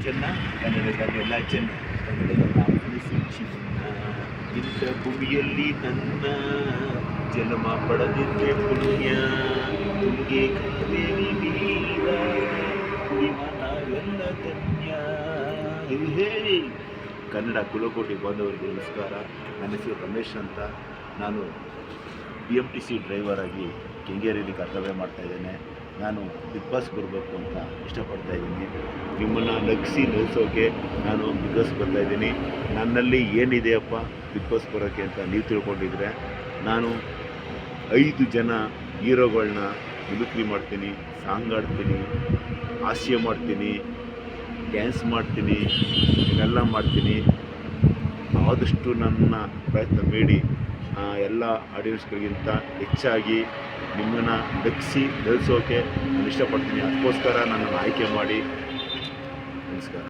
ಚೆನ್ನ, ಕನ್ನಡದಲ್ಲೆಲ್ಲ ಚೆನ್ನ, ಕನ್ನಡದ ಮನಸ್ಸು ಚಿನ್ನ. ಇಂಥ ಭೂಮಿಯಲ್ಲಿ ನನ್ನ ಜನ್ಮ ಪಡೆದಿದ್ದೆ ಪುಣ್ಯ. ತುಂಗೆ ಕಾವೇರಿ ನೀರ ಕುಡಿವ ನಾವೆಲ್ಲ ಧನ್ಯ. ಹೇ ಕನ್ನಡ ಕುಲಕೋಟಿ ಬಾಂಧವರಿಗೆ ನಮಸ್ಕಾರ. ನನ್ನ ಹೆಸರು ರಮೇಶ್ ಅಂತ. ನಾನು BMTC ಡ್ರೈವರ್ ಆಗಿ ಕೆಂಗೇರಿಯಲ್ಲಿ ಕರ್ತವ್ಯ ಮಾಡ್ತಾಯಿದ್ದೇನೆ. ನಾನು ಬಿಗ್ ಬಾಸ್ ಬರಬೇಕು ಅಂತ ಇಷ್ಟಪಡ್ತಾಯಿದ್ದೀನಿ. ನಿಮ್ಮನ್ನು ನಗಿಸೋಕೆ ನಾನು ಬಿಗ್ ಬಾಸ್ ಬರ್ತಾಯಿದ್ದೀನಿ. ನನ್ನಲ್ಲಿ ಏನಿದೆಯಪ್ಪ ಬಿಗ್ ಬಾಸ್ ಬರೋಕ್ಕೆ ಅಂತ ನೀವು ತಿಳ್ಕೊಂಡಿದ್ರೆ, ನಾನು 5 ಜನ ಹೀರೋಗಳನ್ನ ಮಿಮಿಕ್ರಿ ಮಾಡ್ತೀನಿ, ಸಾಂಗ್ ಆಡ್ತೀನಿ, ಹಾಸ್ಯ ಮಾಡ್ತೀನಿ, ಡ್ಯಾನ್ಸ್ ಮಾಡ್ತೀನಿ, ಇದೆಲ್ಲ ಮಾಡ್ತೀನಿ. ಆದಷ್ಟು ನನ್ನ ಪ್ರಯತ್ನ ಬೇಡಿ ಎಲ್ಲ ಆಡಿಯನ್ಸ್ಗಳಿಗಿಂತ ಹೆಚ್ಚಾಗಿ ನಿಮ್ಮನ್ನು ನಗಿಸೋಕೆ ನಾನು ಇಷ್ಟಪಡ್ತೀನಿ. ಅದಕ್ಕೋಸ್ಕರ ನನ್ನನ್ನು ಆಯ್ಕೆ ಮಾಡಿ. ನಮಸ್ಕಾರ.